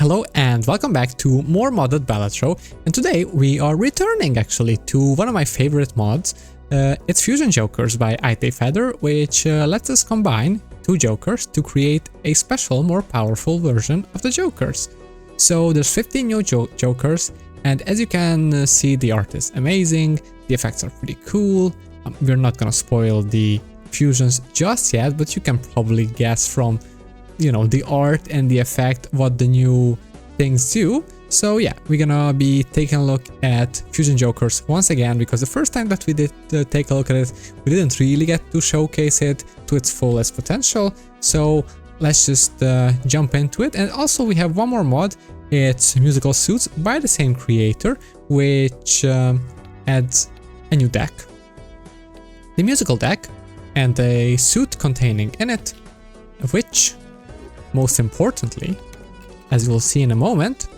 Hello and welcome back to more modded Balatro, and today we are returning actually to one of my favorite mods. It's Fusion Jokers by Feather, which lets us combine two Jokers to create a special, more powerful version of the Jokers. So there's 15 new Jokers, and as you can see, the art is amazing, the effects are pretty cool. We're not gonna spoil the fusions just yet, but you can probably guess from the art and the effect what the new things do. So yeah, we're gonna be taking a look at Fusion Jokers once again, because the first time that we did take a look at it, we didn't really get to showcase it to its fullest potential. So let's just jump into it. And also we have one more mod. It's Musical Suits by the same creator, which adds a new deck, the musical deck, and a suit containing in it, which most importantly, as you'll see in a moment,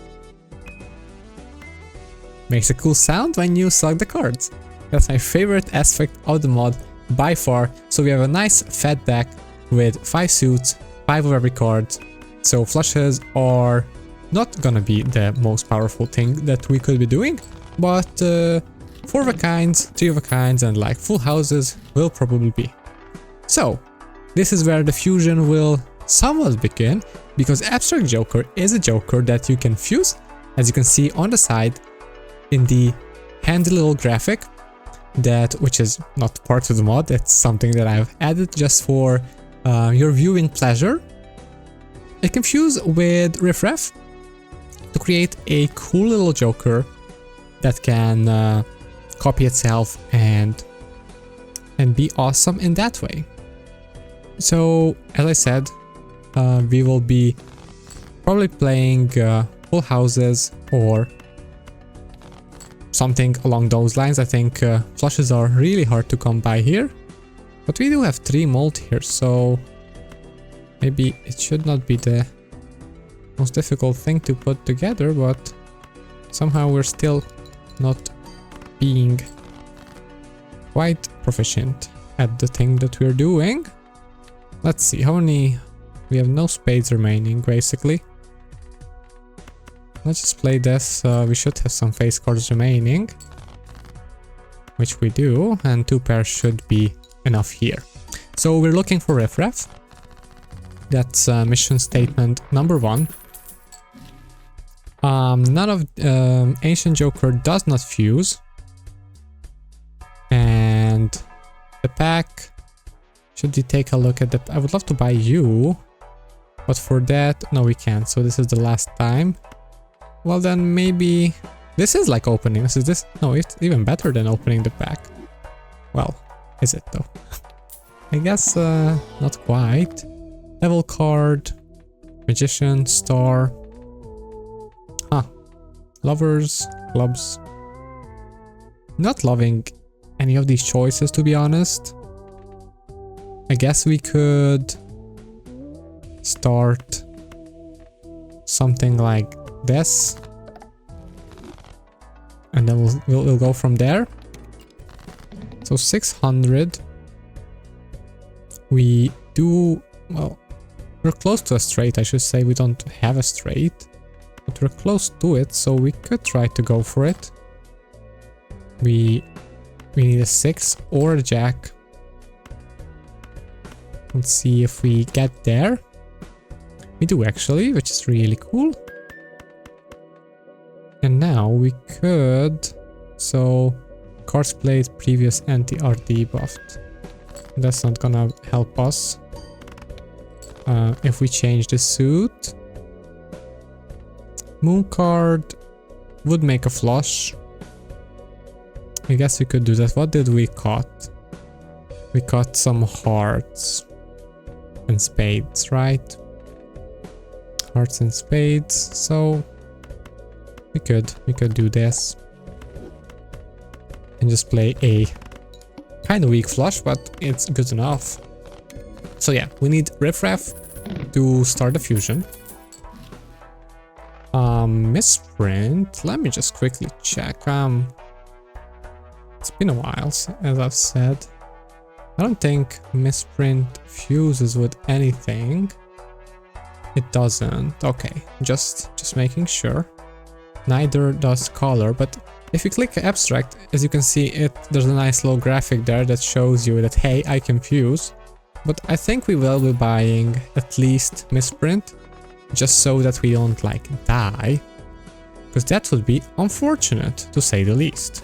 makes a cool sound when you select the cards. That's my favorite aspect of the mod by far. So we have a nice fat deck with 5 suits, 5 of every card. So flushes are not gonna be the most powerful thing that we could be doing, but 4 of a kinds, 3 of a kinds, and like full houses will probably be. So this is where the fusion will somewhat begin, because Abstract Joker is a Joker that you can fuse, as you can see on the side in the handy little graphic, which is not part of the mod. It's something that I've added just for your viewing pleasure. It can fuse with Riffraff to create a cool little Joker that can copy itself and be awesome in that way. So as I said, we will be probably playing full houses or something along those lines. I think flushes are really hard to come by here, but we do have 3 mold here, so maybe it should not be the most difficult thing to put together, but somehow we're still not being quite proficient at the thing that we're doing. Let's see, how many... We have no spades remaining, basically. Let's just play this. We should have some face cards remaining, which we do, and 2 pairs should be enough here. So we're looking for Riffraff. That's mission statement number 1. None of Ancient Joker does not fuse, and the pack. Should we take a look at the... I would love to buy you, but for that, no, we can't. So this is the last time. Well, then maybe... This is like opening. This... No, it's even better than opening the pack. Well, is it though? I guess not quite. Devil card, Magician, Star. Huh. Lovers, Clubs. Not loving any of these choices, to be honest. I guess we could start something like this, and then we'll go from there. So 600. We do, well, we're close to a straight, I should say. We don't have a straight, but we're close to it, so we could try to go for it. We need a 6 or a jack. Let's see if we get there. We do actually, which is really cool. And now we could... So, cards played previous anti are debuffed. That's not gonna help us. If we change the suit. Moon card would make a flush. I guess we could do that. What did we cut? We cut some hearts and spades, right? Hearts and spades, so we could do this and just play a kind of weak flush, but it's good enough. So yeah, we need Riffraff to start the fusion. Misprint, let me just quickly check. It's been a while, as I've said. I don't think Misprint fuses with anything. It doesn't. Okay, just making sure. Neither does color, but if you click abstract, as you can see, there's a nice little graphic there that shows you that, hey, I can fuse. But I think we will be buying at least misprint, just so that we don't like die, because that would be unfortunate to say the least.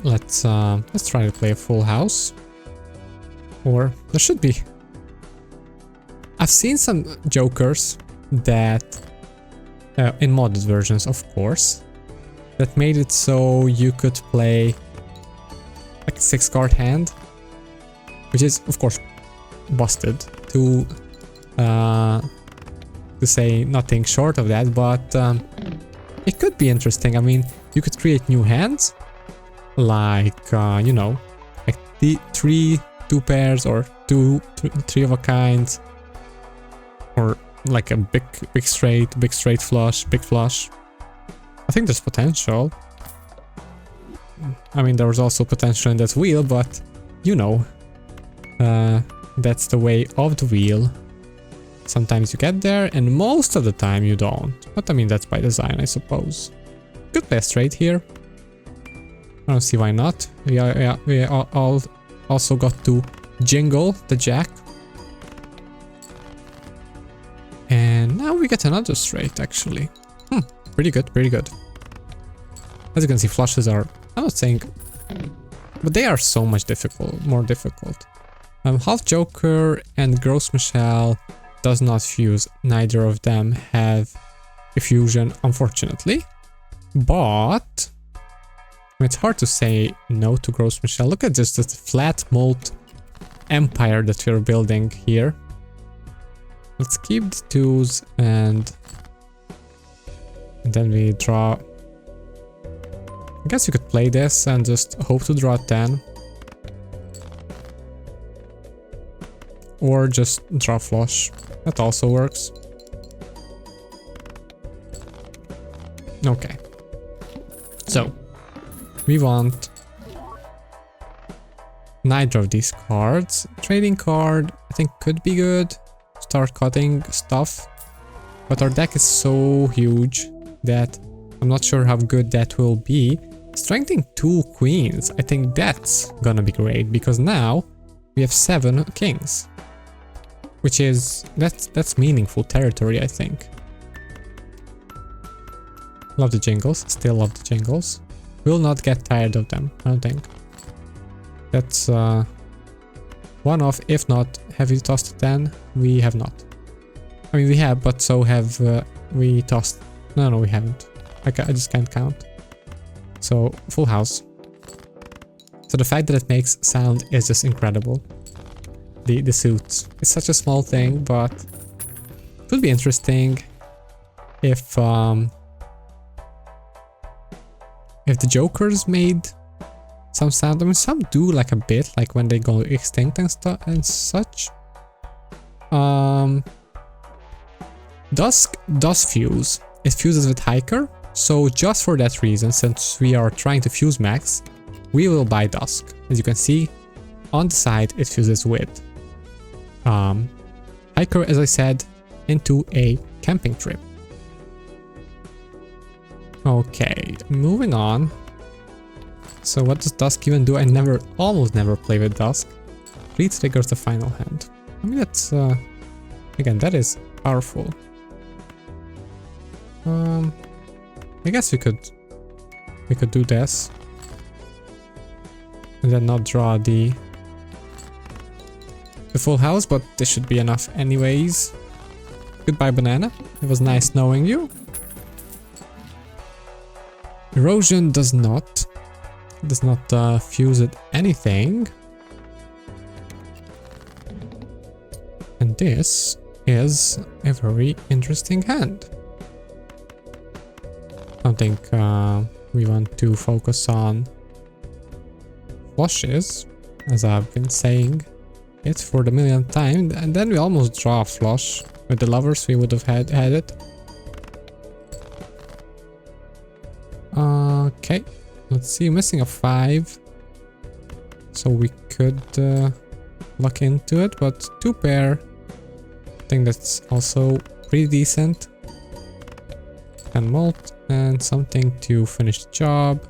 Let's try to play a full house, or there should be. I've seen some jokers that, in modded versions of course, that made it so you could play like a 6-card hand, which is of course busted, to say nothing short of that, but it could be interesting. I mean, you could create new hands, like you know, like the two pairs or three of a kind, or like a big straight flush, big flush. I think there's potential. I mean, there was also potential in that wheel, but you know, that's the way of the wheel. Sometimes you get there, and most of the time you don't. But I mean, that's by design, I suppose. Could play a straight here. I don't see why not. We all also got to jingle the jack. And now we get another straight, actually. Pretty good, pretty good. As you can see, flushes are, I'm not saying, but they are so much more difficult. Half Joker and Gross Michelle does not fuse. Neither of them have a fusion, unfortunately. But it's hard to say no to Gross Michelle. Look at this flat mold empire that we're building here. Let's keep the 2s and then we draw. I guess you could play this and just hope to draw 10. Or just draw flush. That also works. Okay. So, we want neither of these cards. Trading card, I think, could be good. Start cutting stuff. But our deck is so huge that I'm not sure how good that will be. Strengthening 2 queens, I think that's gonna be great, because now we have 7 kings. Which is, that's meaningful territory, I think. Love the jingles, still love the jingles. Will not get tired of them, I don't think. That's one off, if not, have we tossed 10? We have not. I mean, we have, but so have we tossed. No, we haven't. I just can't count. So, full house. So the fact that it makes sound is just incredible. The suits. It's such a small thing, but it would be interesting if the jokers made some sound. I mean, some do like a bit, like when they go extinct and stuff and such. Dusk does fuse. It fuses with Hiker, so just for that reason, since we are trying to fuse max, we will buy Dusk. As you can see, on the side it fuses with Hiker, as I said, into a camping trip. Okay, moving on. So what does Dusk even do? I almost never play with Dusk. Re-triggers the final hand. I mean, that's again, that is powerful. I guess we could do this and then not draw the full house, but this should be enough anyways. Goodbye, banana. It was nice knowing you. Erosion does not fuse at anything. And this is a very interesting hand. I don't think we want to focus on flushes, as I've been saying it for the millionth time, and then we almost draw a flush. With the lovers we would have had it. Okay, let's see, missing a 5, so we could look into it, but 2 pair, I think that's also pretty decent. And malt and something to finish the job.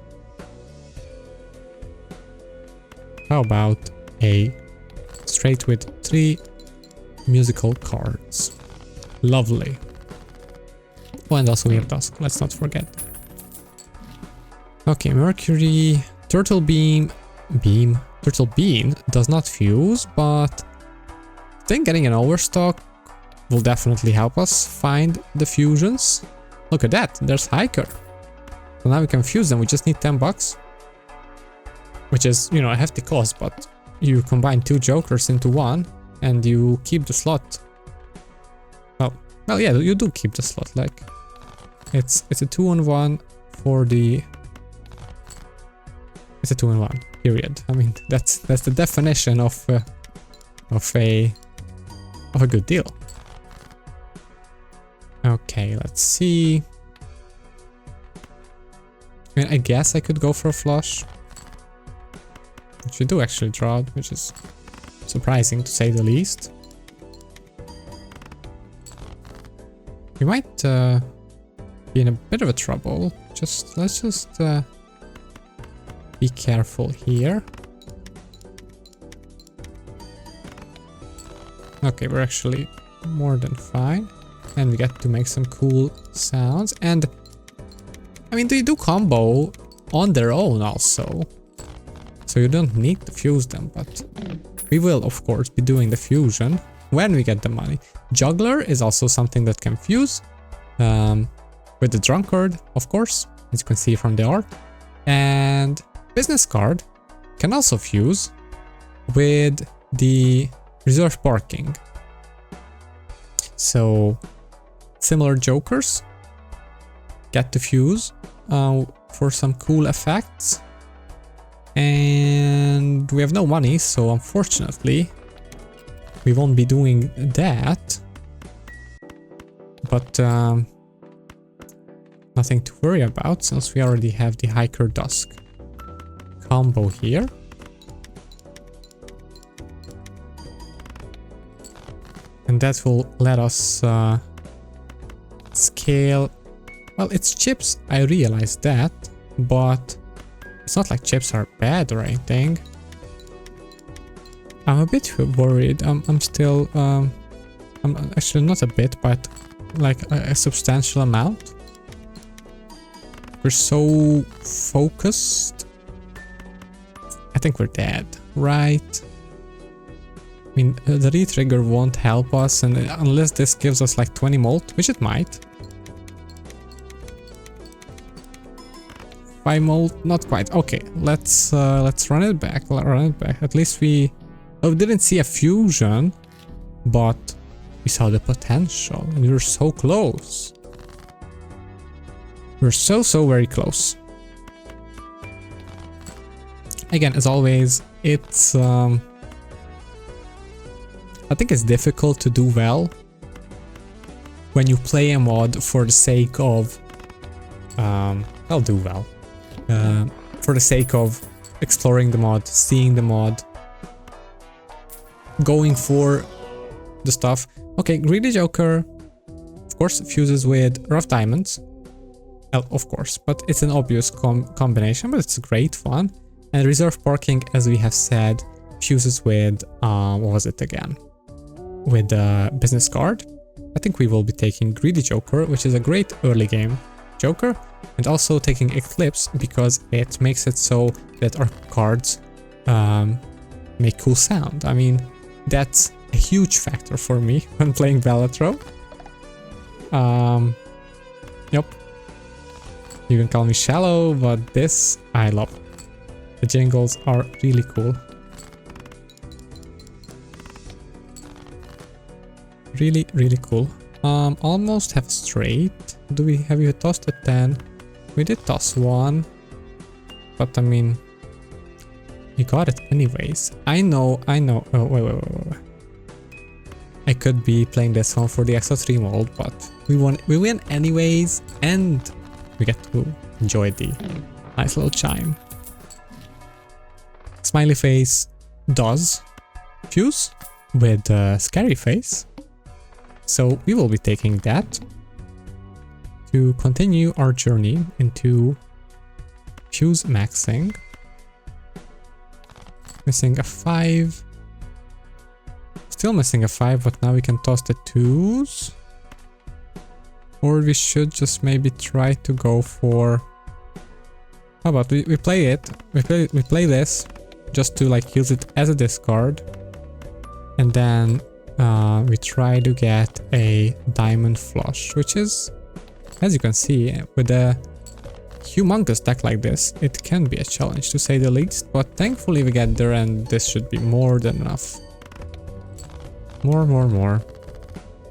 How about a straight with 3 musical cards? Lovely. Oh, and also we have dusk, let's not forget. Okay, mercury, turtle beam, turtle bean does not fuse, but I think getting an overstock will definitely help us find the fusions. Look at that, there's hiker. So now we can fuse them, we just need 10 bucks. Which is, you know, a hefty cost, but you combine 2 jokers into one and you keep the slot. Well, yeah, you do keep the slot, like it's a 2-on-1 for the... It's a 2-on-1, period. I mean, that's the definition of a good deal. Okay, let's see. I mean, I guess I could go for a flush. Which we do actually draw, which is surprising to say the least. We might be in a bit of a trouble. Let's just be careful here. Okay, we're actually more than fine. And we get to make some cool sounds. And I mean, they do combo on their own also. So you don't need to fuse them, but we will of course be doing the fusion when we get the money. Juggler is also something that can fuse with the drunkard, of course, as you can see from the art. And business card can also fuse with the reserve parking. So similar jokers get to fuse for some cool effects. And we have no money, so unfortunately we won't be doing that. But nothing to worry about since we already have the hiker dusk combo here. And that will let us scale. Well, it's chips, I realize that, but it's not like chips are bad or anything. I'm a bit worried. I'm still I'm actually not a bit, but like a substantial amount. We're so focused. I think we're dead, right? I mean, the retrigger won't help us, and unless this gives us like 20 mult, which it might. 5 mult, not quite. Okay, let's run it back. At least we didn't see a fusion, but we saw the potential, and we were so close. We're so very close. Again, as always, it's I think it's difficult to do well when you play a mod for the sake of I'll do well. For the sake of exploring the mod, seeing the mod, going for the stuff. Okay, Greedy Joker, of course, fuses with Rough Diamonds. Well, of course, but it's an obvious combination, but it's great fun. And Reserve Parking, as we have said, fuses with, what was it again? With the business card. I think we will be taking Greedy Joker, which is a great early game Joker, and also taking Eclipse because it makes it so that our cards make cool sound. I mean, that's a huge factor for me when playing Balatro. Yep. You can call me shallow, but this I love. The jingles are really cool. Really cool. Almost have straight. Have you tossed a 10? We did toss one, but I mean, you got it anyways. I know. Oh, wait. I could be playing this one for the extra 3 mold, but we win anyways, and we get to enjoy the nice little chime. Smiley face does fuse with Scary Face. So we will be taking that to continue our journey into fuse maxing. Missing a 5. Still missing a 5, but now we can toss the 2s. Or we should just maybe try to go for... How about we play it? We play this just to like use it as a discard. And then we try to get a diamond flush, which is, as you can see, with a humongous deck like this, it can be a challenge to say the least. But thankfully we get there, and this should be more than enough. More.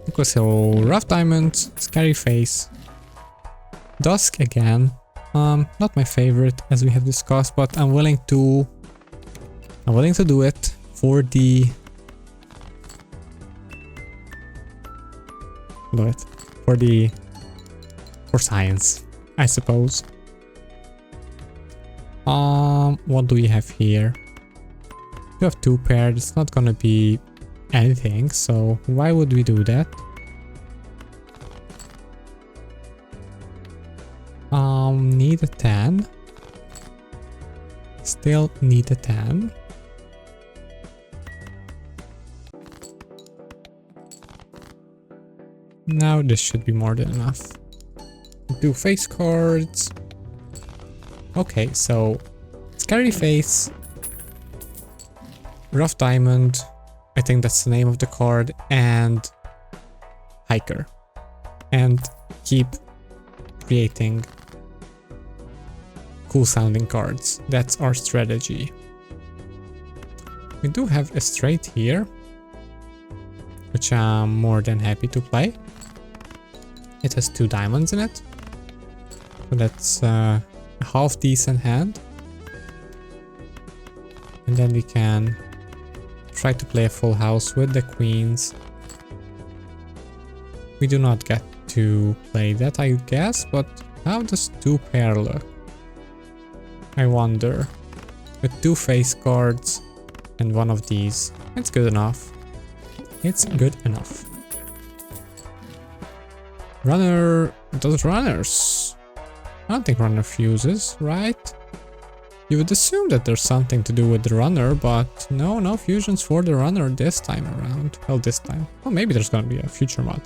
Okay, so rough diamond, Scary Face, Dusk again. Not my favorite, as we have discussed, but I'm willing to do it for the... For science, I suppose. What do we have here? We have 2 paired, it's not gonna be anything, so why would we do that? Need a 10. Still need a 10. Now this should be more than enough. 2 face cards. Okay, so Scary Face, Rough Diamond, I think that's the name of the card, and Hiker. And keep creating cool sounding cards. That's our strategy. We do have a straight here, which I'm more than happy to play. It has 2 diamonds in it, so that's a half decent hand. And then we can try to play a full house with the queens. We do not get to play that, I guess, but how does 2 pair look? I wonder. With 2 face cards and 1 of these, it's good enough. It's good enough. Runner does runners. I don't think runner fuses, right? You would assume that there's something to do with the runner, but no fusions for the runner this time around. Well, this time. Well, maybe there's gonna be a future mod.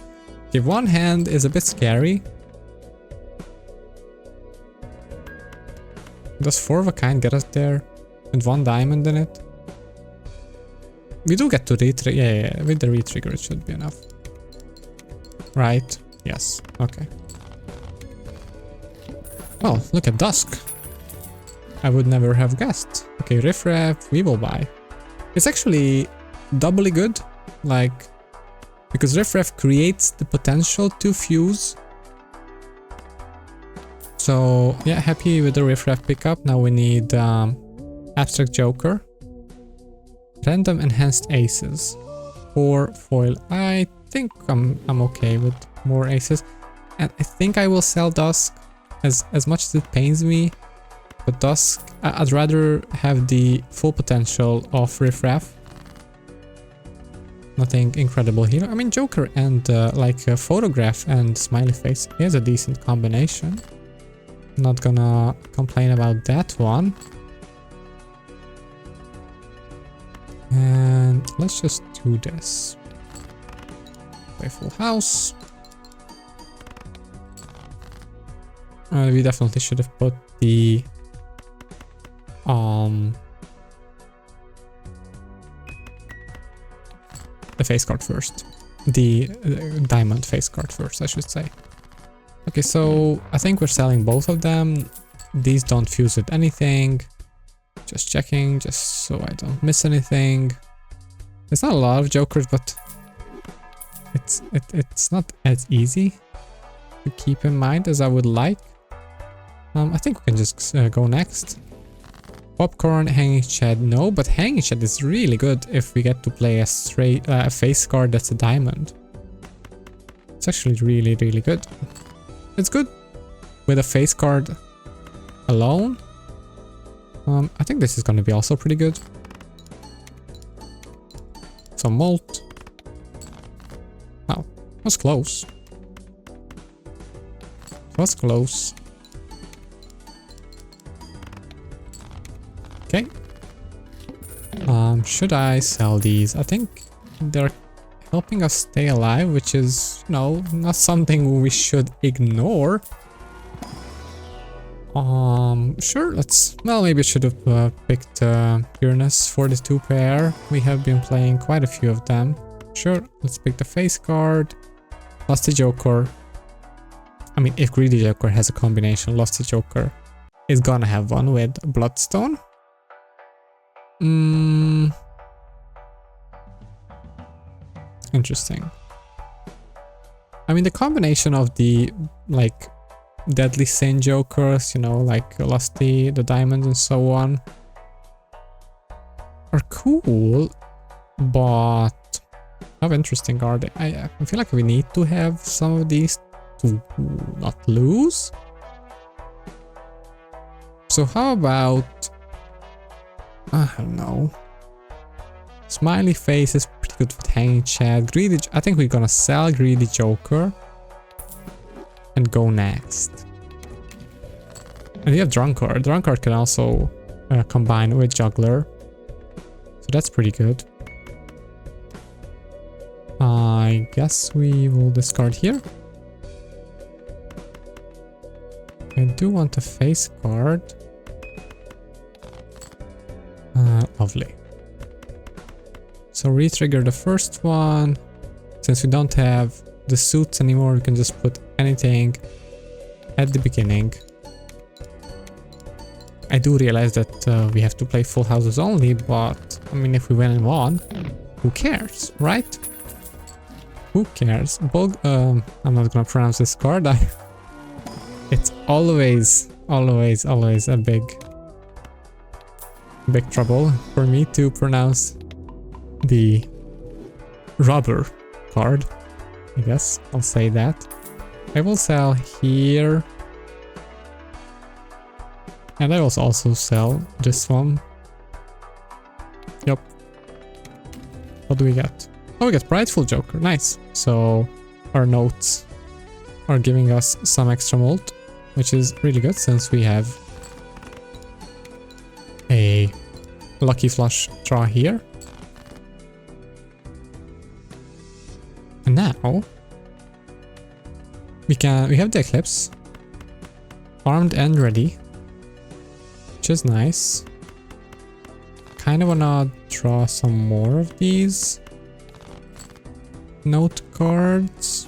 Okay, 1 hand is a bit scary. Does 4 of a kind get us there? With 1 diamond in it? We do get to retrigger. Yeah, with the retrigger it should be enough. Right? Yes. Okay. Oh, look at Dusk. I would never have guessed. Okay, Riffraff, we will buy. It's actually doubly good, like, because Riffraff creates the potential to fuse. So yeah, happy with the Riffraff pickup. Now we need Abstract Joker, Random Enhanced Aces, or Foil. I think I'm okay with more aces, and I think I will sell Dusk. As much as it pains me, but Dusk, I'd rather have the full potential of Riffraff. Nothing incredible here. I mean, Joker and like a Photograph and Smiley Face is a decent combination. Not gonna complain about that one. And let's just do this. Play full house. We definitely should have put the face card first. The diamond face card first, I should say. Okay, so I think we're selling both of them. These don't fuse with anything. Just checking, just so I don't miss anything. There's not a lot of jokers, but it's not as easy to keep in mind as I would like. I think we can just go next. Popcorn, Hanging Shed, no, but Hanging Shed is really good if we get to play a straight face card that's a diamond. It's actually really good. It's good with a face card alone. I think this is gonna be also pretty good. some malt. Oh, was close. Was close. Okay. Should I sell these? I think they're helping us stay alive, which is, you know, not something we should ignore. Sure, well, maybe I should have picked Pureness for the 2 pair. We have been playing quite a few of them. Sure, let's pick the face card. Lusty Joker. I mean, if Greedy Joker has a combination, Lusty Joker is gonna have one with Bloodstone. Interesting. I mean, the combination of the, like, Deadly Sin Jokers, you know, like Lusty, the Diamonds and so on, are cool, but how interesting are they? I feel like we need to have some of these to not lose. So how about, I don't know, Smiley Face is pretty good with Hanging Chad. Greedy, I think we're gonna sell Greedy Joker and go next. And we have Drunkard. Drunkard can also combine with Juggler, so that's pretty good. I guess we will discard here. I do want a face card. Lovely. So re-trigger the first one. Since we don't have the suits anymore, we can just put anything at the beginning. I do realize that we have to play full houses only, but I mean, if we win in one, who cares, right? Who cares? I'm not gonna pronounce this card. It's always a big trouble for me to pronounce the rubber card. I guess I'll say that. I will sell here. And I will also sell this one. Yep. What do we get? Oh, we get Prideful Joker. Nice. So our notes are giving us some extra mult, which is really good since we have a lucky flush draw here. And now we have the Eclipse armed and ready, which is nice. Kind of wanna draw some more of these note cards.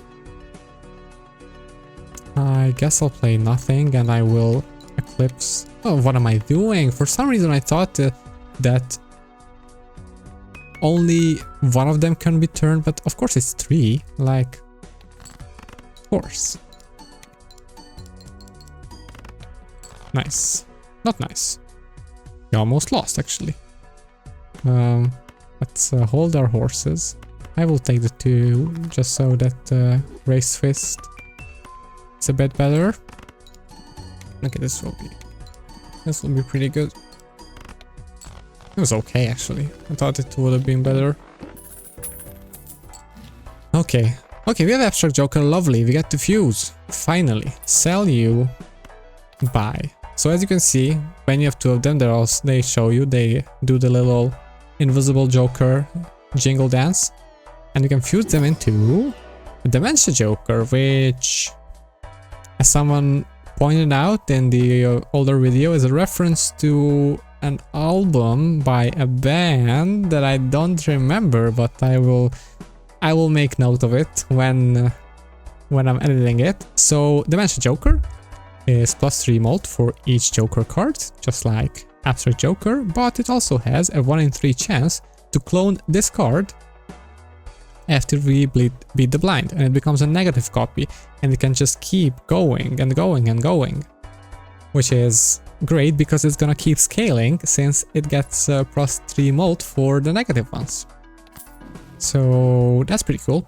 I guess I'll play nothing and I will Eclipse. Oh, what am I doing? For some reason I thought that only one of them can be turned, but of course it's 3, like, of course. Nice. Not nice. We almost lost, actually. Let's hold our horses. I will take the 2, just so that Race Fist is a bit better. Okay, this will be pretty good. It was okay, actually. I thought it would have been better. Okay. Okay, we have Abstract Joker. Lovely. We get to fuse. Finally. Sell you. Buy. So as you can see, when you have 2 of them, they show you, they do the little invisible Joker jingle dance. And you can fuse them into a Dementia Joker, which, as someone pointed out in the older video, is a reference to an album by a band that I don't remember, but I will make note of it when I'm editing it. So Dementia Joker is +3 mult for each Joker card, just like Abstract Joker, but it also has a 1 in 3 chance to clone this card after we beat the blind, and it becomes a negative copy, and it can just keep going and going and going, which is great because it's gonna keep scaling since it gets +3 mult for the negative ones. So that's pretty cool.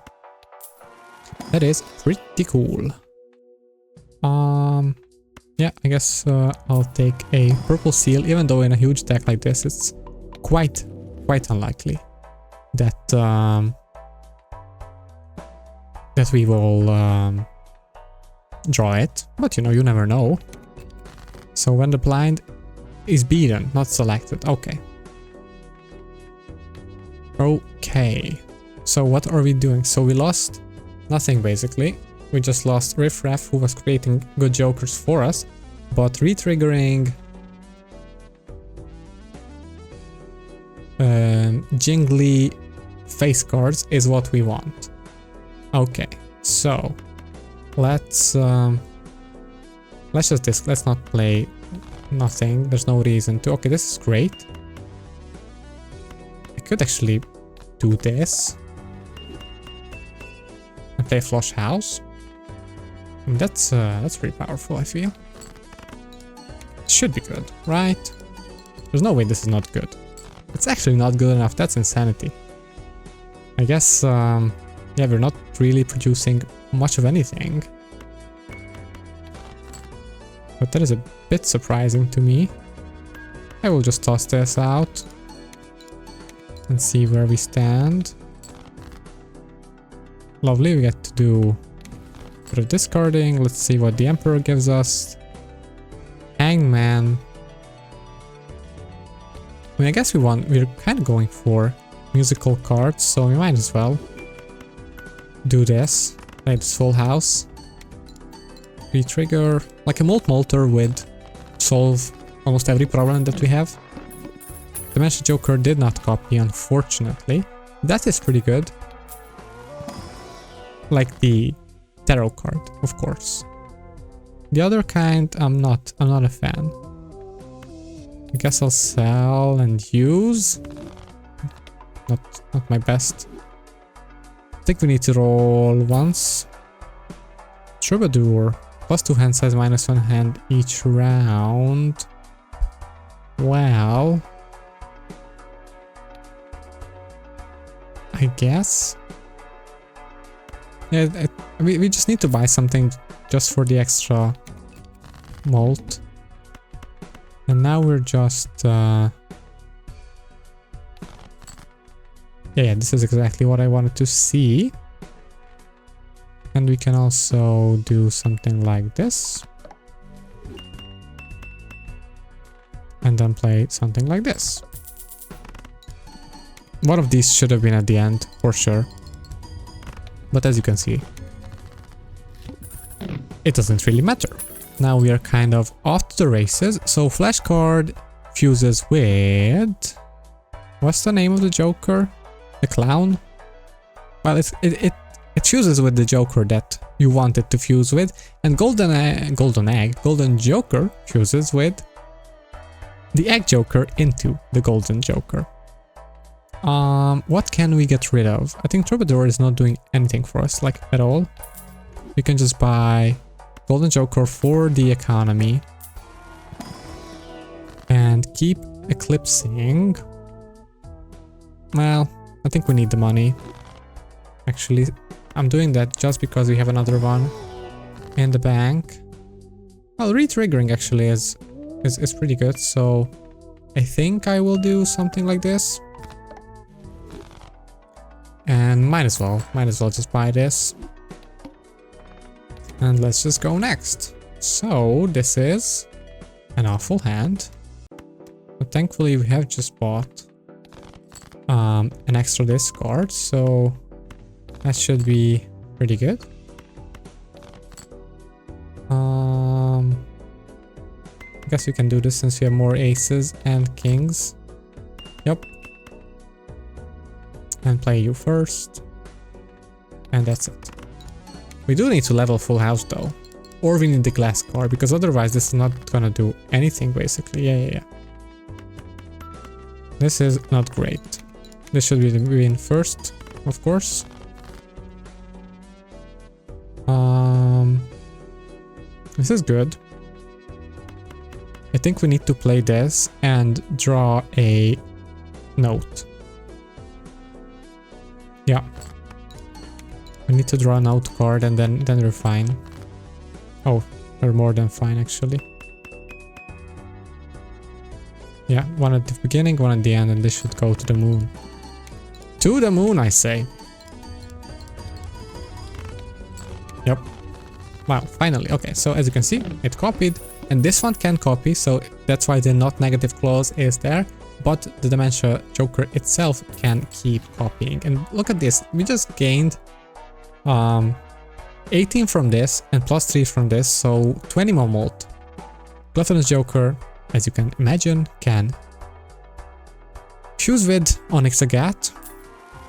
That is pretty cool. Yeah, I guess I'll take a purple seal, even though in a huge deck like this it's quite unlikely. that that we will draw it, but you know, you never know. So when the blind is beaten, not selected. Okay. Okay. So what are we doing? So we lost nothing basically. We just lost Riff Raff, who was creating good jokers for us, but re-triggering jingly face cards is what we want. Okay, so let's let's not play nothing. There's no reason to. Okay, this is great. I could actually do this and play Flush House. And that's pretty powerful, I feel. Should be good, right? There's no way this is not good. It's actually not good enough. That's insanity. I guess, yeah, we're not really producing much of anything. But that is a bit surprising to me. I will just toss this out and see where we stand. Lovely, we get to do a bit of discarding. Let's see what the Emperor gives us. Hangman. I mean, I guess we're kind of going for musical cards, so we might as well do this. Play this Full House. Re-trigger. Like a Molter would solve almost every problem that we have. Dementia Joker did not copy, unfortunately. That is pretty good. Like the tarot card, of course. The other kind, I'm not a fan. I guess I'll sell and use. Not my best. I think we need to roll once. Troubadour. +2 hand size, -1 hand each round. Well, I guess. Yeah, we just need to buy something just for the extra malt. And now we're just... yeah, this is exactly what I wanted to see. And we can also do something like this. And then play something like this. One of these should have been at the end, for sure. But as you can see, it doesn't really matter. Now we are kind of off to the races. So flashcard fuses with... what's the name of the Joker? The clown? Well, it fuses with the Joker that you want it to fuse with. And Golden Joker fuses with the Egg Joker into the Golden Joker. What can we get rid of? I think Troubadour is not doing anything for us, like, at all. We can just buy Golden Joker for the economy. And keep eclipsing. Well, I think we need the money. Actually, I'm doing that just because we have another one in the bank. Well, re-triggering actually is pretty good, so I think I will do something like this. And might as well just buy this. And let's just go next. So this is an awful hand. But thankfully we have just bought an extra discard, so that should be pretty good. I guess we can do this since we have more aces and kings. Yep. And play you first. And that's it. We do need to level Full House though. Or we need the glass card, because otherwise this is not gonna do anything basically. Yeah. This is not great. This should be the win first, of course. This is good. I think we need to play this and draw a note. Yeah. We need to draw a note card and then we're fine. Oh, we're more than fine actually. Yeah, one at the beginning, one at the end, and this should go to the moon. To the moon, I say. Yep. Wow, finally. Okay, so as you can see, it copied. And this one can copy, so that's why the not negative clause is there. But the Dementia Joker itself can keep copying. And look at this, we just gained 18 from this and plus 3 from this, so 20 more mult. Gluttonous Joker, as you can imagine, can fuse with Onyx Agat.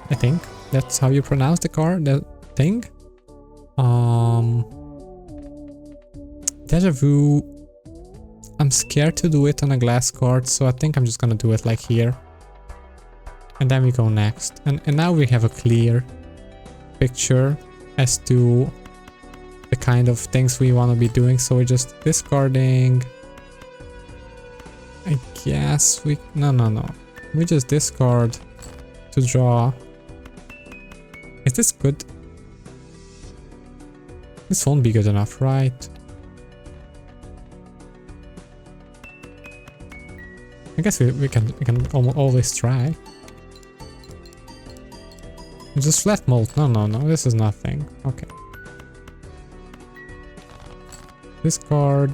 I think that's how you pronounce the thing. Deja Vu, I'm scared to do it on a glass card, so I think I'm just gonna do it like here. And then we go next. And now we have a clear picture as to the kind of things we want to be doing. So we're just discarding. I guess we... No. We just discard to draw. Is this good? This won't be good enough, right? I guess we can always try. Just flat mold. No. This is nothing. Okay. Discard.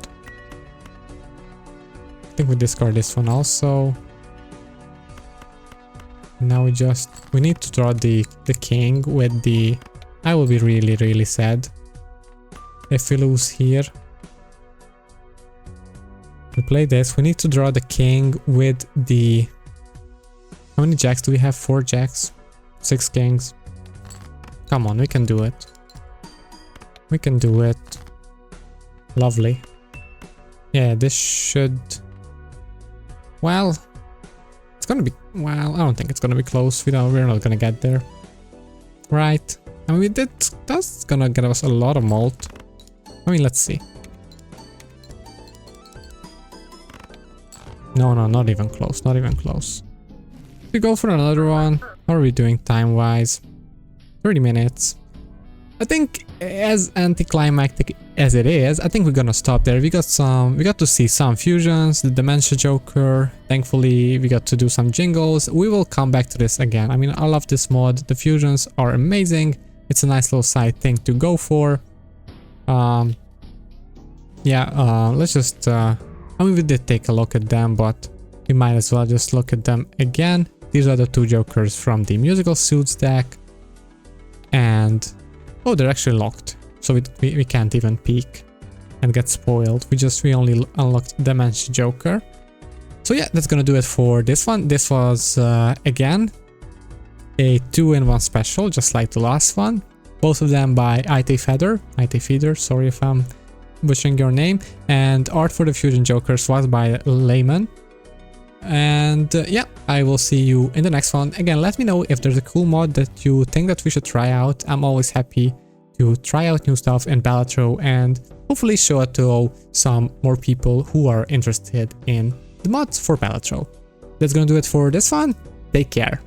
I think we discard this one also. Now we need to draw the king with the... I will be really sad if we lose here. We play this. We need to draw the king with the... How many jacks do we have? 4 jacks? 6 kings? Come on, we can do it. We can do it. Lovely. Yeah, this should... Well... It's gonna be... Well, I don't think it's gonna be close. We're not gonna get there. Right. I mean, that's gonna get us a lot of mult. I mean, let's see. No, not even close, not even close. We go for another one. How are we doing time-wise? 30 minutes. I think as anticlimactic as it is, I think we're gonna stop there. We got to see some fusions, the Dementia Joker. Thankfully, we got to do some jingles. We will come back to this again. I mean, I love this mod. The fusions are amazing. It's a nice little side thing to go for. Let's just... I mean, we did take a look at them, but we might as well just look at them again. These are the 2 jokers from the musical suits deck. And... Oh, they're actually locked. So we can't even peek and get spoiled. We only unlocked Dementia Joker. So yeah, that's gonna do it for this one. This was, again, a 2-in-1 special, just like the last one. Both of them by IT Feather, sorry if I'm butchering your name. And art for the Fusion Jokers was by Layman. And yeah, I will see you in the next one. Again, let me know if there's a cool mod that you think that we should try out. I'm always happy to try out new stuff in Balatro and hopefully show it to some more people who are interested in the mods for Balatro. That's gonna do it for this one. Take care.